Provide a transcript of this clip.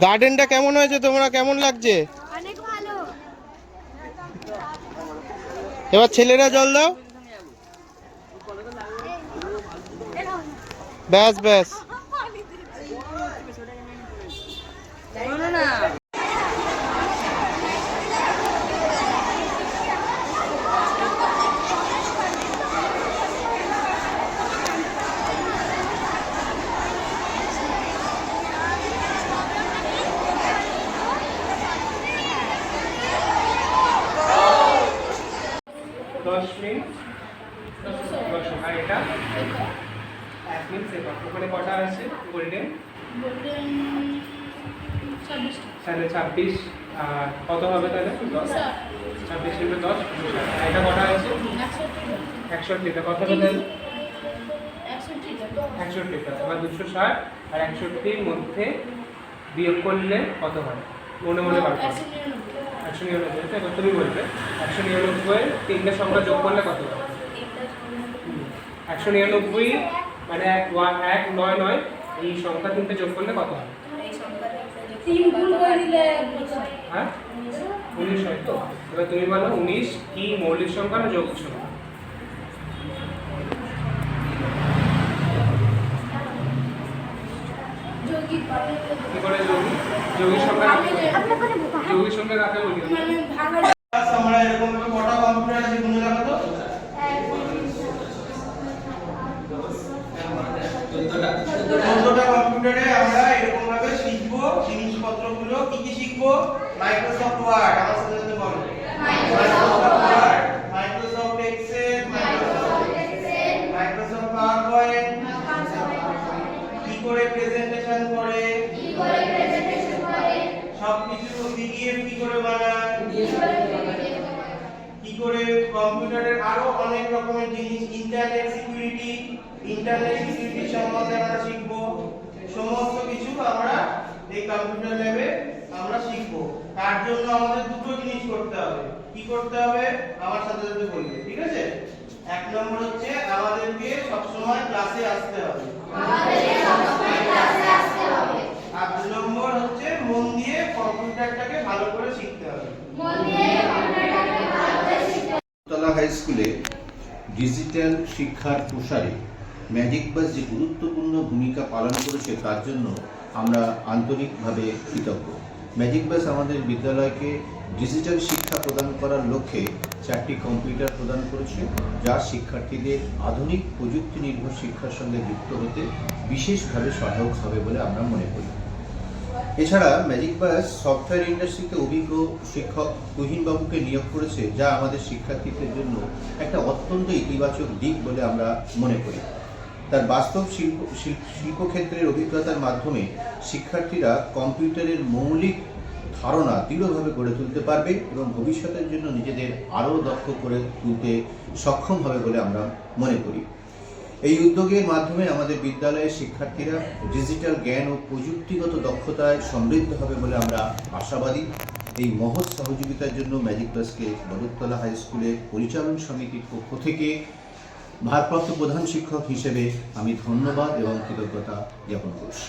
গার্ডেনটা কেমন হয়েছে, তোমরা কেমন লাগছে? অনেক ভালো। এবার ছেলেরা জল দাও। ব্যাস ব্যাস। আর এটা 1 মিনিট সেভ। ওখানে কটা আছে গোল্ডেন? 26.5। আর কত হবে তাহলে? 26 × 10 আর এটা কটা আছে? 61টা। কত হবে তাহলে? 61টা। এবার 260 আর 61 মধ্যে বিয়োগ করলে কত হয়? মনে মনে বার করো। 199। এবার তুমি বলবে 199 তিনটে সংখ্যা যোগ করলে কত হয়? 199 মানে 199 এই সংখ্যা তিনটে যোগ করলে কত হয়? হ্যাঁ 19 হয় তো। এবার তুমি বলো 19 কি মৌলিক সংখ্যা না যৌগিক সংখ্যা? কি করে যৌগিক? যৌগিক সংখ্যা যৌগিক সংখ্যা কাকে বলি? আমরা এরকম ভাবে কটা কম্পিউটার আছে গুনে রাখো তো। 14টা কম্পিউটারে আমরা এরকম ভাবে শিখবো জিনিসপত্রগুলো। কি কি শিখবো? মাইক্রোসফট ওয়ার্ড, আমার সাথে সাথে বলো। Microsoft Word, Microsoft Excel, Microsoft PowerPoint, কি করে প্রেজেন্টেশন করে, সবকিছু পিডিএফ কি করে বানায়, কি করে কম্পিউটারের আরো অনেক রকমের জিনিস, ইন্টারনেট সিকিউরিটি সম্বন্ধে আমরা শিখব। সমস্ত কিছু আমরা এই কম্পিউটার ল্যাবে আমরা শিখব। তার জন্য আমাদের দুটো জিনিস করতে হবে। কি করতে হবে? আমার সাথে সাথে বলবে, ঠিক আছে? এক নম্বর হচ্ছে আমাদেরকে সবসময় ক্লাসে আসতে হবে। আর দুই নম্বর হচ্ছে মন দিয়ে কম্পিউটারটাকে ভালো করে শিখতে হবে। তলা হাই স্কুলে ডিজিটাল শিক্ষার প্রসারে ম্যাজিক বাস যে গুরুত্বপূর্ণ ভূমিকা পালন করেছে তার জন্য আমরা আন্তরিকভাবে কৃতজ্ঞ। ম্যাজিক বাস আমাদের বিদ্যালয়কে ডিজিটাল শিক্ষা প্রদান করার লক্ষ্যে 4টি কম্পিউটার প্রদান করেছে, যা শিক্ষার্থীদের আধুনিক প্রযুক্তি নির্ভর শিক্ষার সঙ্গে যুক্ত হতে বিশেষভাবে সহায়ক হবে বলে আমরা মনে করি। এছাড়া ম্যাজিক বাস সফটওয়্যার ইন্ডাস্ট্রিতে অভিজ্ঞ শিক্ষক তুহিনবাবুকে নিয়োগ করেছে, যা আমাদের শিক্ষার্থীদের জন্য একটা অত্যন্ত ইতিবাচক দিক বলে আমরা মনে করি। তার বাস্তব শিল্পক্ষেত্রের অভিজ্ঞতার মাধ্যমে শিক্ষার্থীরা কম্পিউটারের মৌলিক ধারণা দৃঢ়ভাবে গড়ে তুলতে পারবে এবং ভবিষ্যতের জন্য নিজেদের আরও দক্ষ করে তুলতে সক্ষম হবে বলে আমরা মনে করি। এই উদ্যোগের মাধ্যমে আমাদের বিদ্যালয়ের শিক্ষার্থীরা ডিজিটাল জ্ঞান ও প্রযুক্তিগত দক্ষতায় সমৃদ্ধ হবে বলে আমরা আশাবাদী। এই মহৎ সহযোগিতার জন্য ম্যাজিক বাসকে বদরতলা হাই স্কুলের পরিচালন সমিতির পক্ষ থেকে ভারপ্রাপ্ত প্রধান শিক্ষক হিসেবে আমি ধন্যবাদ এবং কৃতজ্ঞতা জ্ঞাপন করছি।